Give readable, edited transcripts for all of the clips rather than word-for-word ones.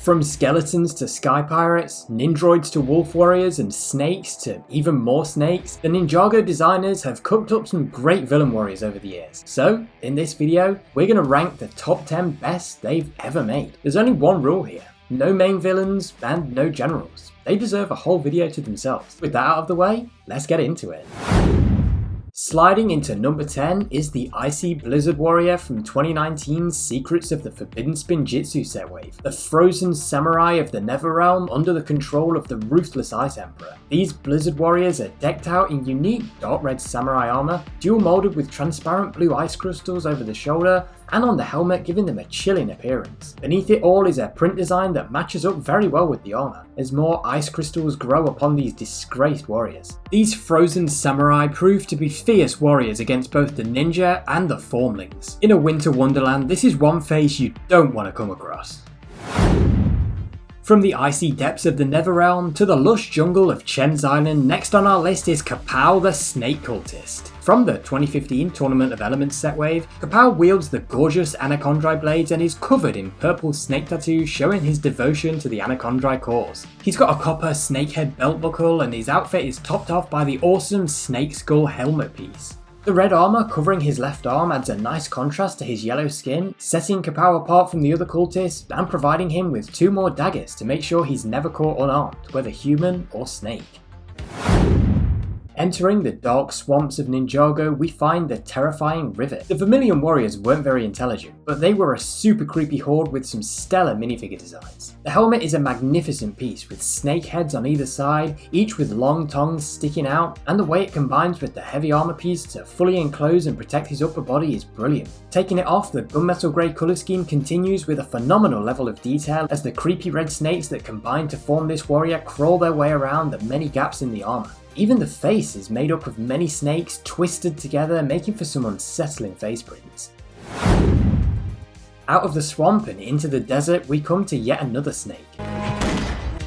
From skeletons to sky pirates, ninjroids to wolf warriors, and snakes to even more snakes, the Ninjago designers have cooked up some great villain warriors over the years. So, in this video, we're going to rank the top 10 best they've ever made. There's only one rule here: no main villains and no generals. They deserve a whole video to themselves. With that out of the way, let's get into it. Sliding into number 10 is the Icy Blizzard Warrior from 2019's Secrets of the Forbidden Spin Jitsu set wave, the frozen samurai of the Netherrealm under the control of the ruthless Ice Emperor. These Blizzard Warriors are decked out in unique dark red samurai armor, dual molded with transparent blue ice crystals over the shoulder and on the helmet, giving them a chilling appearance. Beneath it all is a print design that matches up very well with the armor, as more ice crystals grow upon these disgraced warriors. These frozen samurai prove to be fierce warriors against both the ninja and the formlings. In a winter wonderland, this is one face you don't want to come across. From the icy depths of the Netherrealm to the lush jungle of Chen's Island, next on our list is Kapau the Snake Cultist. From the 2015 Tournament of Elements set wave, Kapau wields the gorgeous Anacondrae blades and is covered in purple snake tattoos showing his devotion to the Anacondrae cause. He's got a copper snakehead belt buckle and his outfit is topped off by the awesome snake skull helmet piece. The red armour covering his left arm adds a nice contrast to his yellow skin, setting Kapau apart from the other cultists and providing him with 2 more daggers to make sure he's never caught unarmed, whether human or snake. Entering the dark swamps of Ninjago, we find the terrifying Rivet. The Vermilion warriors weren't very intelligent, but they were a super creepy horde with some stellar minifigure designs. The helmet is a magnificent piece with snake heads on either side, each with long tongues sticking out, and the way it combines with the heavy armor piece to fully enclose and protect his upper body is brilliant. Taking it off, the gunmetal grey colour scheme continues with a phenomenal level of detail as the creepy red snakes that combine to form this warrior crawl their way around the many gaps in the armor. Even the face is made up of many snakes twisted together, making for some unsettling face prints. Out of the swamp and into the desert, we come to yet another snake.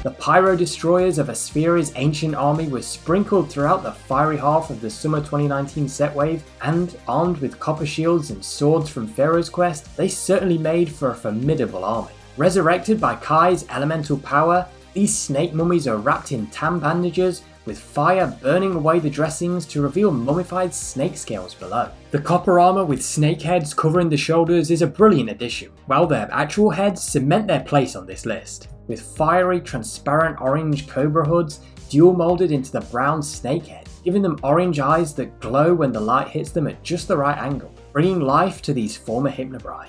The Pyro Destroyers of Aspheria's ancient army were sprinkled throughout the fiery half of the summer 2019 set wave, and armed with copper shields and swords from Pharaoh's Quest, they certainly made for a formidable army. Resurrected by Kai's elemental power, these snake mummies are wrapped in tan bandages, with fire burning away the dressings to reveal mummified snake scales below. The copper armor with snake heads covering the shoulders is a brilliant addition, while their actual heads cement their place on this list, with fiery transparent orange cobra hoods dual molded into the brown snake head, giving them orange eyes that glow when the light hits them at just the right angle, bringing life to these former Hypnobrai.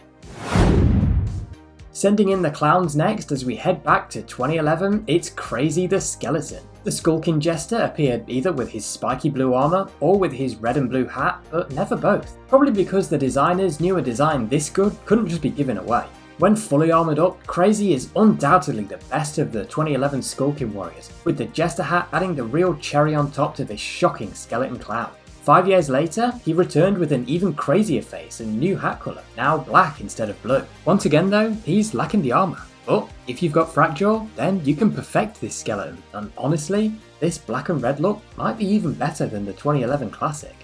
Sending in the clowns next as we head back to 2011, it's Crazy the Skeleton. The Skulking Jester appeared either with his spiky blue armor or with his red and blue hat, but never both. Probably because the designers knew a design this good couldn't just be given away. When fully armored up, Crazy is undoubtedly the best of the 2011 Skulking Warriors, with the Jester hat adding the real cherry on top to this shocking skeleton clown. 5 years later, he returned with an even crazier face and new hat colour, now black instead of blue. Once again though, he's lacking the armour. But if you've got Fracjaw, then you can perfect this skeleton, and honestly, this black and red look might be even better than the 2011 classic.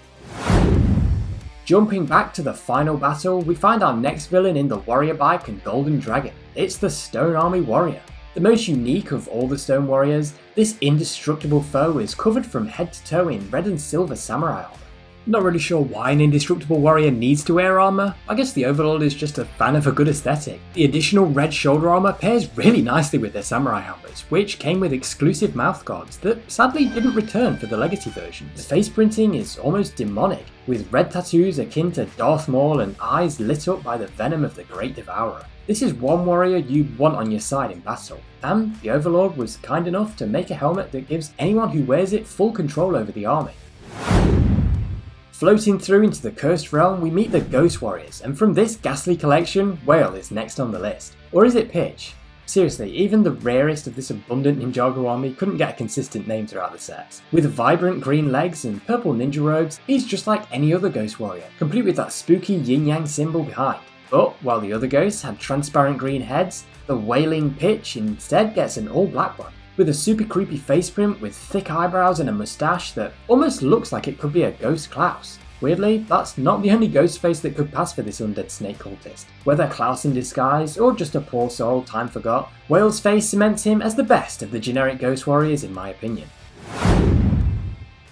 Jumping back to the final battle, we find our next villain in the Warrior Bike and Golden Dragon. It's the Stone Army Warrior. The most unique of all the Stone Warriors, this indestructible foe is covered from head to toe in red and silver samurai armor. Not really sure why an indestructible warrior needs to wear armor. I guess the Overlord is just a fan of a good aesthetic. The additional red shoulder armor pairs really nicely with their samurai helmets, which came with exclusive mouth guards that sadly didn't return for the Legacy version. The face printing is almost demonic, with red tattoos akin to Darth Maul and eyes lit up by the venom of the Great Devourer. This is one warrior you'd want on your side in battle, and the Overlord was kind enough to make a helmet that gives anyone who wears it full control over the army. Floating through into the Cursed Realm, we meet the Ghost Warriors, and from this ghastly collection, Whale is next on the list. Or is it Pitch? Seriously, even the rarest of this abundant Ninjago army couldn't get a consistent name throughout the sets. With vibrant green legs and purple ninja robes, he's just like any other Ghost Warrior, complete with that spooky yin-yang symbol behind. But while the other ghosts had transparent green heads, the Wailing Pitch instead gets an all-black one, with a super creepy face print with thick eyebrows and a moustache that almost looks like it could be a Ghost Klaus. Weirdly, that's not the only ghost face that could pass for this undead snake cultist. Whether Klaus in disguise, or just a poor soul time forgot, Whale's face cements him as the best of the generic ghost warriors in my opinion.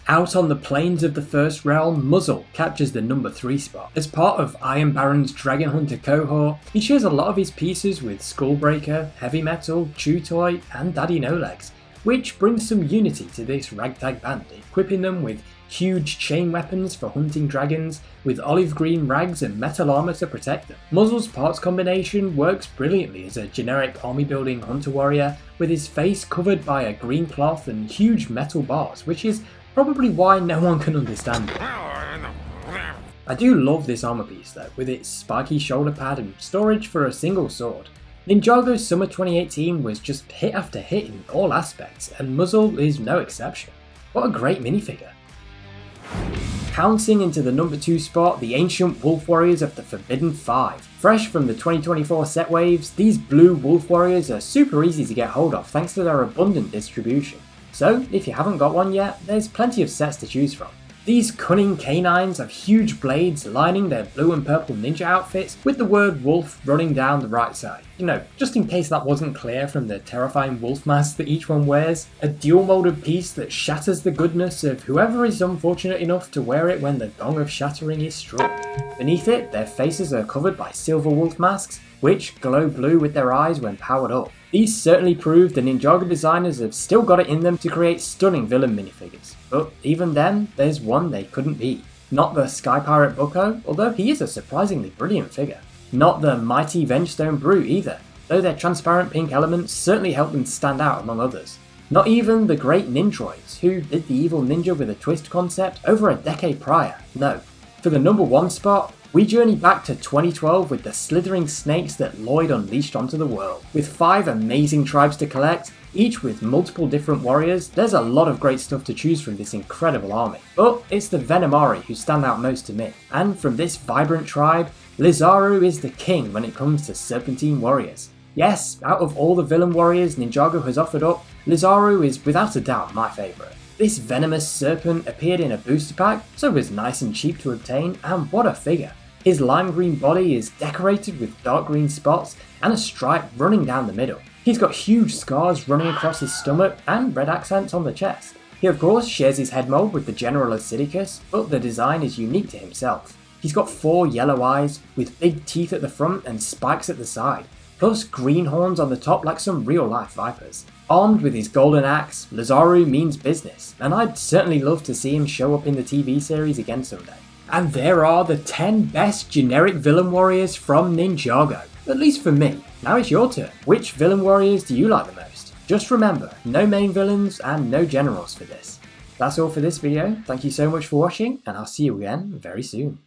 Out on the plains of the First Realm, Muzzle captures the number 3 spot. As part of Iron Baron's Dragon Hunter cohort, he shares a lot of his pieces with Skullbreaker, Heavy Metal, Chew Toy, and Daddy No Legs, which brings some unity to this ragtag band, equipping them with huge chain weapons for hunting dragons, with olive green rags and metal armor to protect them. Muzzle's parts combination works brilliantly as a generic army building hunter warrior, with his face covered by a green cloth and huge metal bars, which is probably why no one can understand it. I do love this armor piece though, with its spiky shoulder pad and storage for a single sword. Ninjago's Summer 2018 was just hit after hit in all aspects, and Muzzle is no exception. What a great minifigure. Pouncing into the number 2 spot, the Ancient Wolf Warriors of the Forbidden 5. Fresh from the 2024 set waves, these blue Wolf Warriors are super easy to get hold of thanks to their abundant distribution. So, if you haven't got one yet, there's plenty of sets to choose from. These cunning canines have huge blades lining their blue and purple ninja outfits with the word wolf running down the right side. You know, just in case that wasn't clear from the terrifying wolf mask that each one wears. A dual molded piece that shatters the goodness of whoever is unfortunate enough to wear it when the gong of shattering is struck. Beneath it, their faces are covered by silver wolf masks, which glow blue with their eyes when powered up. These certainly prove the Ninjago designers have still got it in them to create stunning villain minifigures, but even then, there's one they couldn't beat. Not the Sky Pirate Bucko, although he is a surprisingly brilliant figure. Not the mighty Vengestone Brute either, though their transparent pink elements certainly help them stand out among others. Not even the great Nindroids, who did the evil ninja with a twist concept over a decade prior, no. For the number 1 spot, we journey back to 2012 with the slithering snakes that Lloyd unleashed onto the world. With 5 amazing tribes to collect, each with multiple different warriors, there's a lot of great stuff to choose from this incredible army. But it's the Venomari who stand out most to me, and from this vibrant tribe, Lizaru is the king when it comes to Serpentine warriors. Yes, out of all the villain warriors Ninjago has offered up, Lizaru is without a doubt my favourite. This venomous serpent appeared in a booster pack, so it was nice and cheap to obtain, and what a figure. His lime green body is decorated with dark green spots and a stripe running down the middle. He's got huge scars running across his stomach and red accents on the chest. He of course shares his head mold with the General Acidicus, but the design is unique to himself. He's got 4 yellow eyes with big teeth at the front and spikes at the side, plus green horns on the top like some real life vipers. Armed with his golden axe, Lizaru means business, and I'd certainly love to see him show up in the TV series again someday. And there are the 10 best generic villain warriors from Ninjago, at least for me. Now it's your turn. Which villain warriors do you like the most? Just remember, no main villains and no generals for this. That's all for this video. Thank you so much for watching, and I'll see you again very soon.